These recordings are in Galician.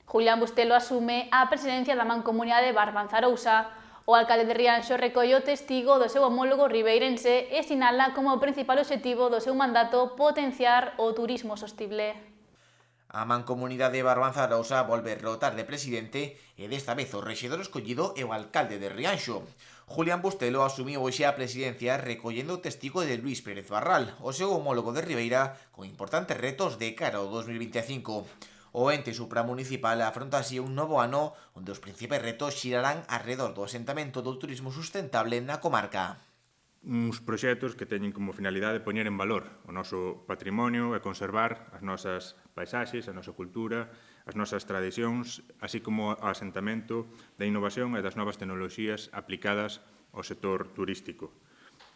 Julián Bustelo asume a presidencia da Mancomunidade de Barbanzarousa. O alcalde de Rianxo recolle o testigo do seu homólogo ribeirense e sinala como principal obxectivo do seu mandato potenciar o turismo sostible. A Mancomunidade de Barbanzarousa volve rotar de presidente e desta vez o rexedor escollido é o alcalde de Rianxo. Julián Bustelo asumiu hoxe a presidencia recollendo o testigo de Luís Pérez Barral, o seu homólogo de Ribeira, con importantes retos de cara ao 2025. O ente supramunicipal afronta así un novo ano onde os principais retos xirarán alrededor do asentamento do turismo sustentable na comarca. Uns proxectos que teñen como finalidade poñer en valor o noso patrimonio e conservar as nosas paisaxes, a nosa cultura, as nosas tradicións, así como o asentamento da innovación e das novas tecnoloxías aplicadas ao sector turístico.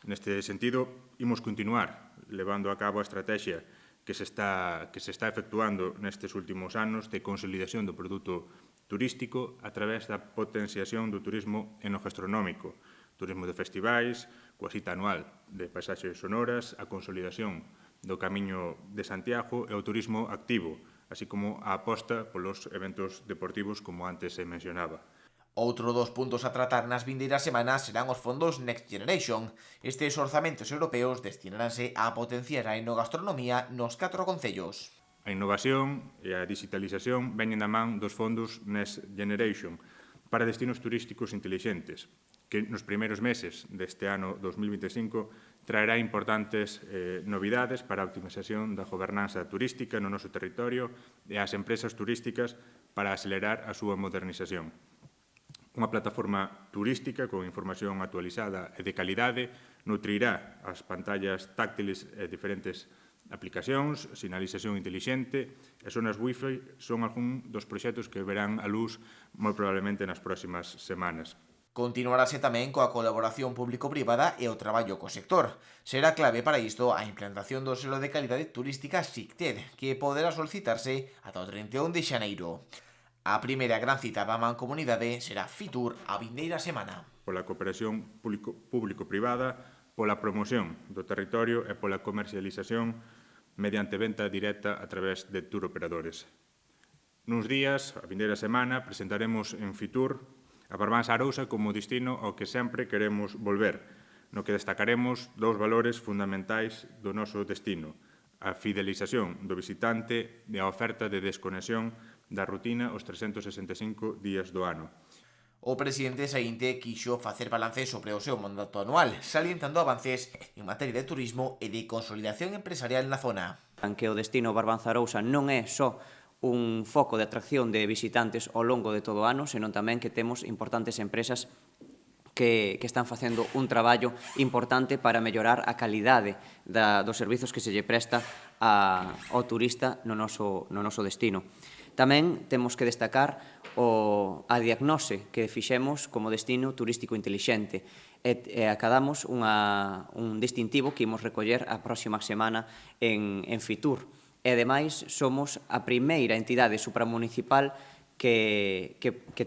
Neste sentido, imos continuar levando a cabo a estrategia que se está efectuando nestes últimos anos de consolidación do produto turístico a través da potenciación do turismo enogastronómico, turismo de festivais, coa cita anual de paisaxes sonoras, a consolidación do Camiño de Santiago e o turismo activo, así como a aposta polos eventos deportivos como antes se mencionaba. Outro dos puntos a tratar nas vindeiras semanas serán os fondos Next Generation. Estes orzamentos europeos destinaránse a potenciar a enogastronomía nos 4 concellos. A innovación e a digitalización veñen da man dos fondos Next Generation para destinos turísticos intelixentes, que nos primeiros meses deste ano 2025 traerá importantes novidades para a optimización da gobernanza turística no noso territorio e ás empresas turísticas para acelerar a súa modernización. Unha plataforma turística con información actualizada e de calidade nutrirá as pantallas táctiles e diferentes aplicacións, sinalización intelixente e zonas Wi-Fi son algún dos proxectos que verán a luz moi probablemente nas próximas semanas. Continuarase tamén coa colaboración público-privada e o traballo co sector. Será clave para isto a implantación do selo de calidade turística SICTED, que poderá solicitarse ata o 31 de xaneiro. A primeira gran cita da Mancomunidade será Fitur a vindeira semana. Pola cooperación público-privada, pola promoción do territorio e pola comercialización mediante venta directa a través de tour operadores. Nuns días, a vindeira semana, presentaremos en Fitur a Barbanzarousa como destino ao que sempre queremos volver, no que destacaremos dous valores fundamentais do noso destino: a fidelización do visitante e a oferta de desconexión da rutina os 365 días do ano. O presidente saínte quixo facer balance sobre o seu mandato anual, salientando avances en materia de turismo e de consolidación empresarial na zona. Que o destino Barbanzarousa non é só un foco de atracción de visitantes ao longo de todo o ano, senón tamén que temos importantes empresas que están facendo un traballo importante para mellorar a calidade dos servizos que se lle presta ao turista no noso destino. Tamén temos que destacar a diagnose que fixemos como destino turístico intelixente e acadamos un distintivo que imos recoller a próxima semana en Fitur. E, ademais, somos a primeira entidade supramunicipal que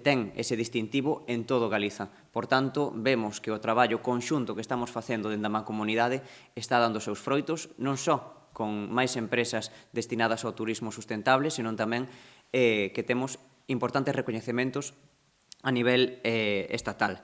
ten ese distintivo en todo Galiza. Por tanto, vemos que o traballo conxunto que estamos facendo dentro da Mancomunidade está dando os seus froitos, non só con máis empresas destinadas ao turismo sustentable, senón tamén que temos importantes recoñecementos a nivel estatal.